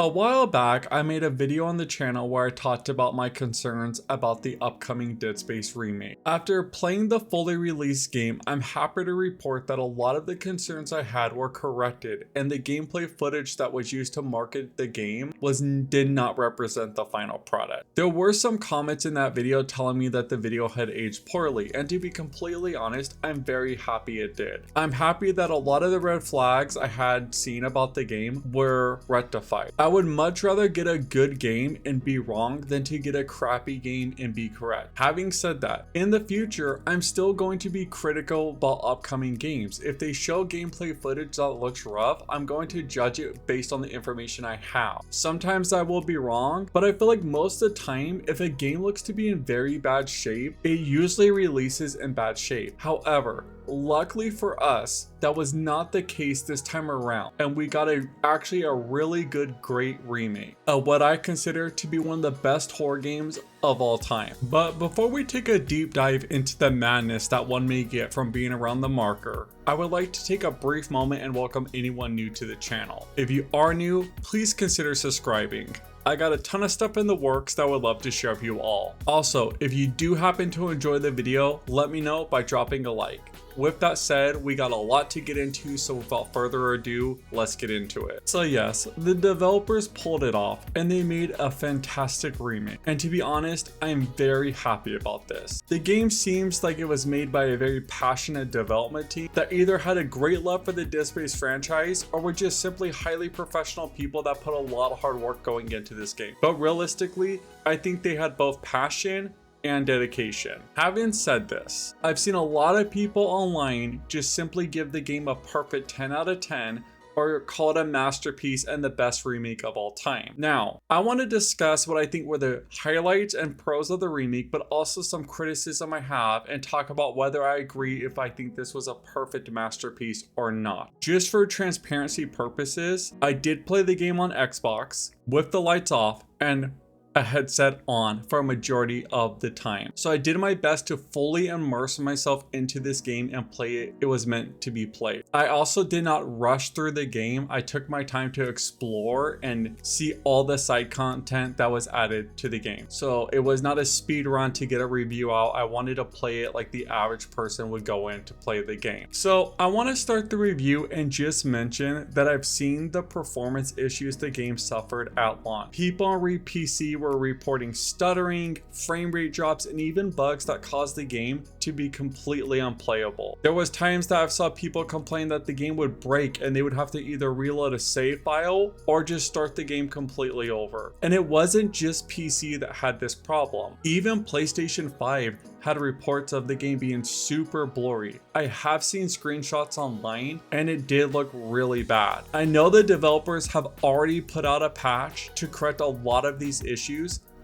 A while back, I made a video on the channel where I talked about my concerns about the upcoming Dead Space remake. After playing the fully released game, I'm happy to report that a lot of the concerns I had were corrected, and the gameplay footage that was used to market the game did not represent the final product. There were some comments in that video telling me that the video had aged poorly, and to be completely honest, I'm very happy it did. I'm happy that a lot of the red flags I had seen about the game were rectified. I would much rather get a good game and be wrong than to get a crappy game and be correct. Having said that, in the future, I'm still going to be critical about upcoming games. If they show gameplay footage that looks rough, I'm going to judge it based on the information I have. Sometimes I will be wrong, but I feel like most of the time, if a game looks to be in very bad shape, it usually releases in bad shape. However, luckily for us, that was not the case this time around, and we got actually a really good, great remake of what I consider to be one of the best horror games of all time. But before we take a deep dive into the madness that one may get from being around the marker, I would like to take a brief moment and welcome anyone new to the channel. If you are new, please consider subscribing. I got a ton of stuff in the works that I would love to share with you all. Also, if you do happen to enjoy the video, let me know by dropping a like. With that said, we got a lot to get into, so without further ado, let's get into it. So yes, the developers pulled it off and they made a fantastic remake. And to be honest, I am very happy about this. The game seems like it was made by a very passionate development team that either had a great love for the Dead Space franchise or were just simply highly professional people that put a lot of hard work going into this game. But realistically, I think they had both passion and dedication. Having said this, I've seen a lot of people online just simply give the game a perfect 10 out of 10 or call it a masterpiece and the best remake of all time. Now, I want to discuss what I think were the highlights and pros of the remake, but also some criticism I have and talk about whether I agree if I think this was a perfect masterpiece or not. Just for transparency purposes, I did play the game on Xbox with the lights off and a headset on for a majority of the time. So I did my best to fully immerse myself into this game and play it was meant to be played. I also did not rush through the game. I took my time to explore and see all the side content that was added to the game. So it was not a speed run to get a review out. I wanted to play it like the average person would go in to play the game. So I want to start the review and just mention that I've seen the performance issues the game suffered at launch. People on PC were reporting stuttering, frame rate drops, and even bugs that caused the game to be completely unplayable. There was times that I've saw people complain that the game would break and they would have to either reload a save file or just start the game completely over. And it wasn't just PC that had this problem. Even PlayStation 5 had reports of the game being super blurry. I have seen screenshots online and it did look really bad. I know the developers have already put out a patch to correct a lot of these issues.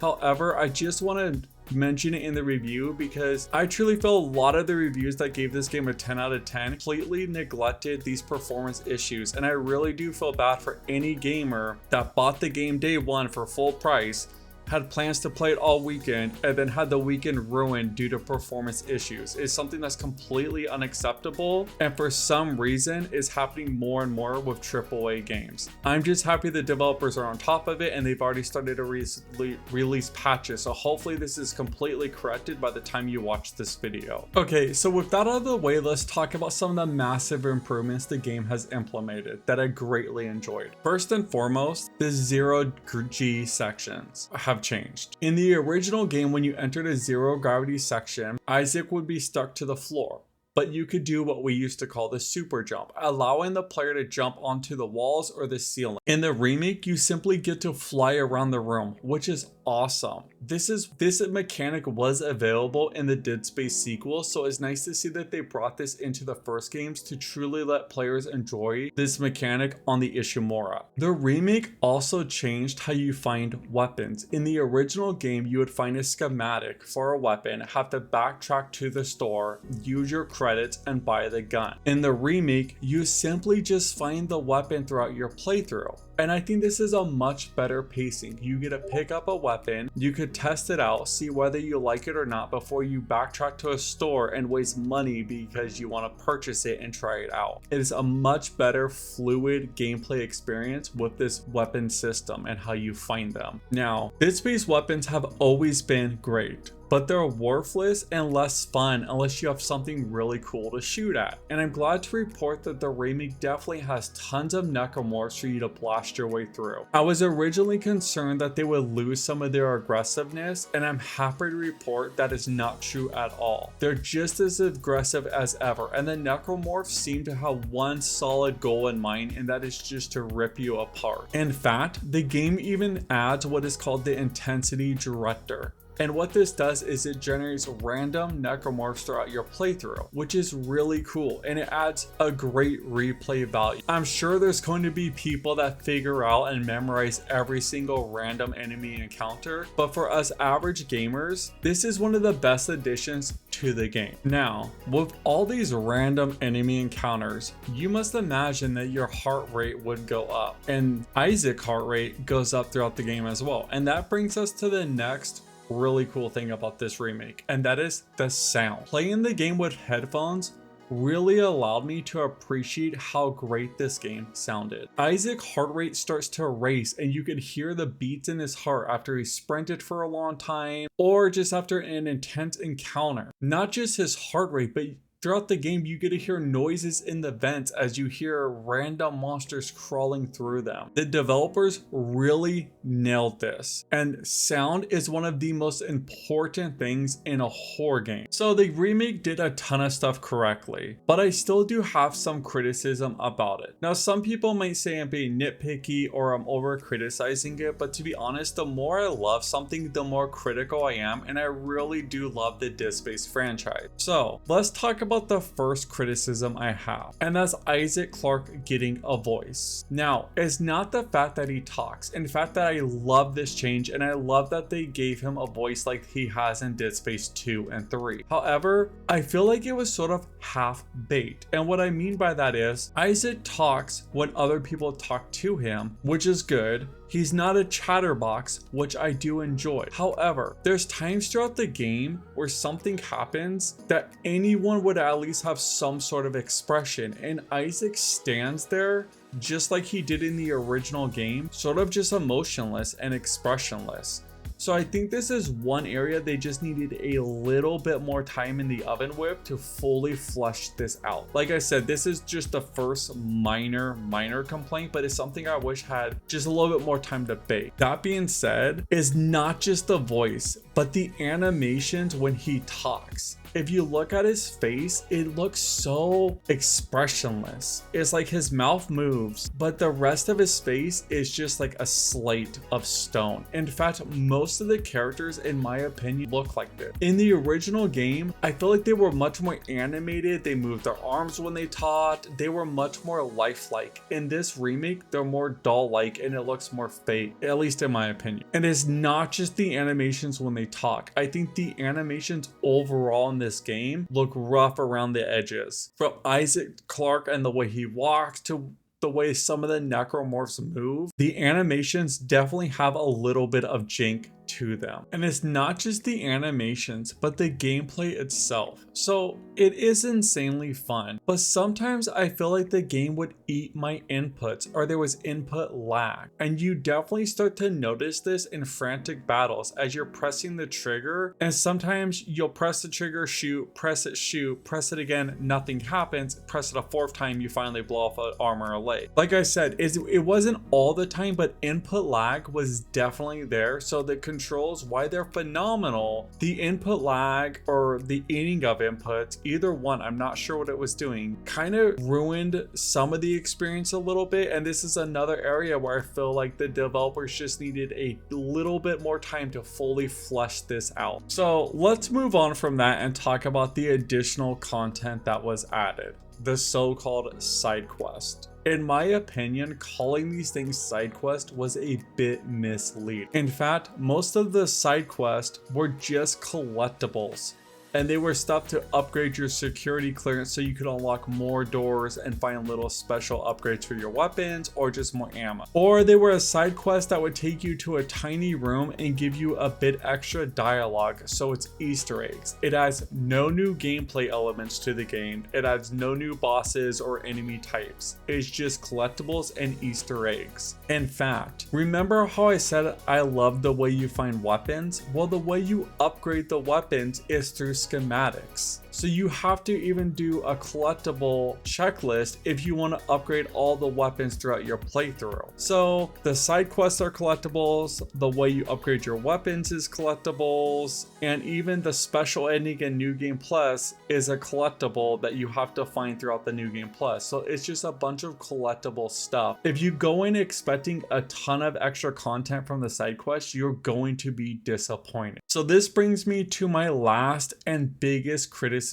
However, I just want to mention it in the review because I truly feel a lot of the reviews that gave this game a 10 out of 10 completely neglected these performance issues, and I really do feel bad for any gamer that bought the game day one for full price, had plans to play it all weekend, and then had the weekend ruined due to performance issues. It's something that's completely unacceptable, and for some reason is happening more and more with AAA games. I'm just happy the developers are on top of it and they've already started to release patches, so hopefully this is completely corrected by the time you watch this video. Okay, so with that out of the way, let's talk about some of the massive improvements the game has implemented that I greatly enjoyed. First and foremost, the zero G sections have changed. In the original game, when you entered a zero gravity section, Isaac would be stuck to the floor, but you could do what we used to call the super jump, allowing the player to jump onto the walls or the ceiling. In the remake, you simply get to fly around the room, which is awesome. This mechanic was available in the Dead Space sequel, so it's nice to see that they brought this into the first games to truly let players enjoy this mechanic on the Ishimura. The remake also changed how you find weapons. In the original game, you would find a schematic for a weapon, have to backtrack to the store, use your credits, and buy the gun. In the remake, you simply just find the weapon throughout your playthrough. And I think this is a much better pacing. You get to pick up a weapon, you could test it out, see whether you like it or not before you backtrack to a store and waste money because you want to purchase it and try it out. It is a much better fluid gameplay experience with this weapon system and how you find them. Now, Dead Space weapons have always been great, but they're worthless and less fun unless you have something really cool to shoot at. And I'm glad to report that the remake definitely has tons of necromorphs for you to blast your way through. I was originally concerned that they would lose some of their aggressiveness, and I'm happy to report that is not true at all. They're just as aggressive as ever, and the necromorphs seem to have one solid goal in mind, and that is just to rip you apart. In fact, the game even adds what is called the intensity director. And what this does is it generates random necromorphs throughout your playthrough, which is really cool, and it adds a great replay value. I'm sure there's going to be people that figure out and memorize every single random enemy encounter, but for us average gamers, this is one of the best additions to the game. Now, with all these random enemy encounters, you must imagine that your heart rate would go up, and Isaac's heart rate goes up throughout the game as well. And that brings us to the next really cool thing about this remake, and that is the sound. Playing the game with headphones really allowed me to appreciate how great this game sounded. Isaac's heart rate starts to race, and you could hear the beats in his heart after he sprinted for a long time or just after an intense encounter. Not just his heart rate, but throughout the game, you get to hear noises in the vents as you hear random monsters crawling through them. The developers really nailed this, and sound is one of the most important things in a horror game. So the remake did a ton of stuff correctly, but I still do have some criticism about it. Now, some people might say I'm being nitpicky or I'm over criticizing it, but to be honest, the more I love something, the more critical I am, and I really do love the Dead Space franchise. So let's talk about the first criticism I have, and that's Isaac Clarke getting a voice. Now, it's not the fact that he talks. In fact, that I love this change, and I love that they gave him a voice like he has in Dead Space 2 and 3. However, I feel like it was sort of half-baked, and what I mean by that is Isaac talks when other people talk to him, which is good. He's not a chatterbox, which I do enjoy. However, there's times throughout the game where something happens that anyone would at least have some sort of expression, and Isaac stands there just like he did in the original game, sort of just emotionless and expressionless. So I think this is one area they just needed a little bit more time in the oven with to fully flesh this out. Like I said, this is just the first minor complaint, but it's something I wish had just a little bit more time to bake. That being said, it's not just the voice, but the animations when he talks. If you look at his face, it looks so expressionless. It's like his mouth moves, but the rest of his face is just like a slate of stone. In fact, most of the characters, in my opinion, look like this. In the original game, I feel like they were much more animated. They moved their arms when they talked. They were much more lifelike. In this remake, they're more doll-like and it looks more fake, at least in my opinion. And it's not just the animations when they talk. I think the animations overall in this game look rough around the edges. From Isaac Clarke and the way he walks to the way some of the necromorphs move, the animations definitely have a little bit of jank to them. And it's not just the animations, but the gameplay itself. So it is insanely fun, but sometimes I feel like the game would eat my inputs or there was input lag. And you definitely start to notice this in frantic battles as you're pressing the trigger, and sometimes you'll press the trigger, shoot, press it again, nothing happens, press it a fourth time, you finally blow off an arm or a leg. Like I said, it wasn't all the time, but input lag was definitely there. So the controls, why they're phenomenal, the input lag or the eating of inputs, either one, I'm not sure what it was doing, kind of ruined some of the experience a little bit. And this is another area where I feel like the developers just needed a little bit more time to fully flesh this out. So let's move on from that and talk about the additional content that was added, the so-called side quest. In my opinion, calling these things side quest was a bit misleading. In fact, most of the side quests were just collectibles. and they were stuff to upgrade your security clearance so you could unlock more doors and find little special upgrades for your weapons or just more ammo. Or they were a side quest that would take you to a tiny room and give you a bit extra dialogue, so it's Easter eggs. It adds no new gameplay elements to the game. It adds no new bosses or enemy types. It's just collectibles and Easter eggs. In fact, remember how I said I love the way you find weapons? Well, the way you upgrade the weapons is through schematics. So you have to even do a collectible checklist if you want to upgrade all the weapons throughout your playthrough. So the side quests are collectibles, the way you upgrade your weapons is collectibles, and even the special ending in New Game Plus is a collectible that you have to find throughout the New Game Plus. So it's just a bunch of collectible stuff. If you go in expecting a ton of extra content from the side quests, you're going to be disappointed. So this brings me to my last and biggest criticism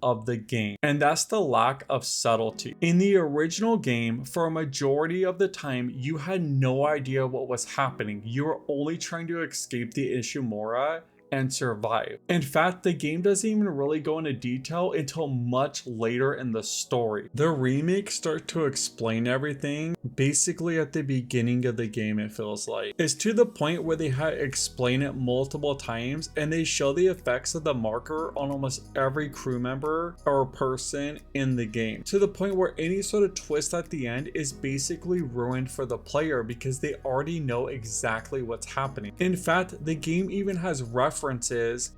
of the game, and that's the lack of subtlety. In the original game, for a majority of the time, you had no idea what was happening. You were only trying to escape the Ishimura and survive. In fact, the game doesn't even really go into detail until much later in the story. The remake starts to explain everything basically at the beginning of the game, it feels like. It's to the point where they had to explain it multiple times, and they show the effects of the marker on almost every crew member or person in the game, to the point where any sort of twist at the end is basically ruined for the player because they already know exactly what's happening. In fact, the game even has references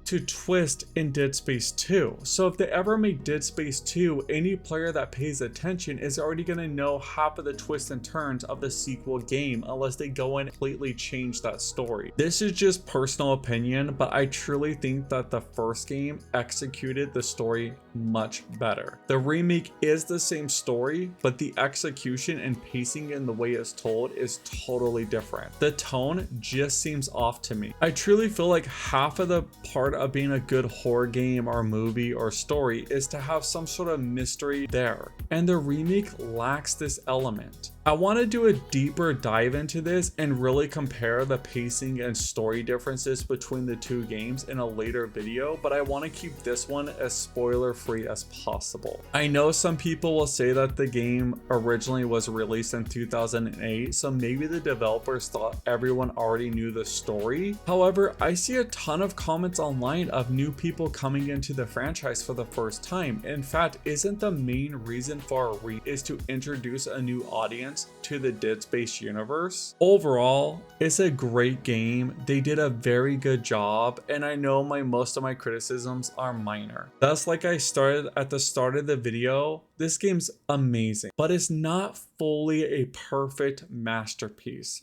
to twist in Dead Space 2. So if they ever make Dead Space 2, any player that pays attention is already going to know half of the twists and turns of the sequel game unless they go and completely change that story. This is just personal opinion, but I truly think that the first game executed the story much better. The remake is the same story, but the execution and pacing and the way it's told is totally different. The tone just seems off to me. I truly feel like half of the part of being a good horror game or movie or story is to have some sort of mystery there, and the remake lacks this element. I want to do a deeper dive into this and really compare the pacing and story differences between the two games in a later video, but I want to keep this one as spoiler free as possible. I know some people will say that the game originally was released in 2008, so maybe the developers thought everyone already knew the story. However, I see a ton of comments online of new people coming into the franchise for the first time. In fact, isn't the main reason for a remake is to introduce a new audience to the Dead Space universe? Overall, it's a great game. They did a very good job, and I know most of my criticisms are minor. Thus, like I started at the start of the video, this game's amazing, but it's not fully a perfect masterpiece.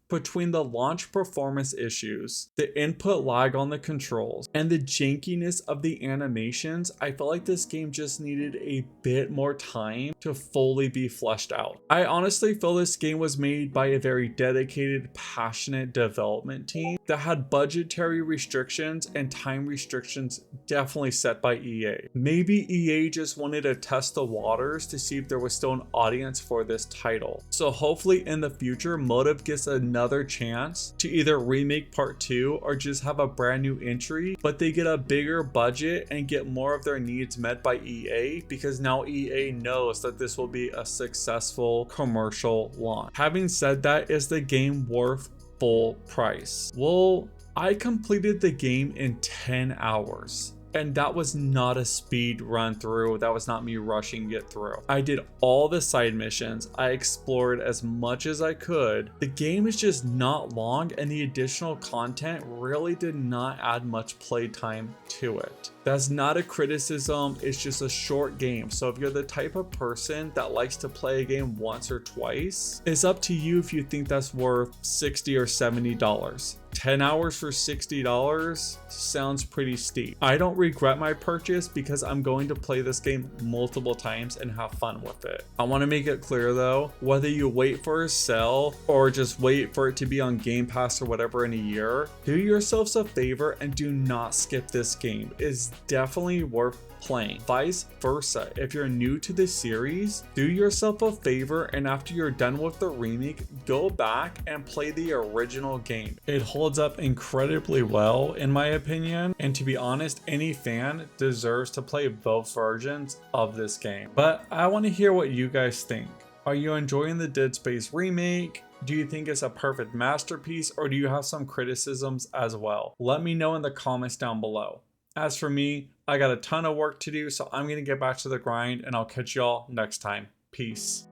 Between the launch performance issues, the input lag on the controls, and the jankiness of the animations, I felt like this game just needed a bit more time to fully be fleshed out. I honestly feel this game was made by a very dedicated, passionate development team that had budgetary restrictions and time restrictions definitely set by EA. Maybe EA just wanted to test the waters to see if there was still an audience for this title. So hopefully in the future, Motive gets another chance to either remake part 2 or just have a brand new entry, but they get a bigger budget and get more of their needs met by EA, because now EA knows that this will be a successful commercial launch. Having said that, is the game worth full price? Well, I completed the game in 10 hours. And that was not a speed run through. That was not me rushing it through. I did all the side missions. I explored as much as I could. The game is just not long, and the additional content really did not add much playtime to it. That's not a criticism, it's just a short game. So if you're the type of person that likes to play a game once or twice, it's up to you if you think that's worth $60 or $70. 10 hours for $60 sounds pretty steep. I don't regret my purchase because I'm going to play this game multiple times and have fun with it. I want to make it clear though, whether you wait for a sale or just wait for it to be on Game Pass or whatever in a year, do yourselves a favor and do not skip this game. It's definitely worth playing. Vice versa, if you're new to the series, do yourself a favor and after you're done with the remake, go back and play the original game. It holds holds up incredibly well in my opinion, and to be honest, any fan deserves to play both versions of this game. But I want to hear what you guys think. Are you enjoying the Dead Space remake? Do you think it's a perfect masterpiece, or do you have some criticisms as well? Let me know in the comments down below. As for me, I got a ton of work to do, so I'm gonna get back to the grind, and I'll catch y'all next time. Peace.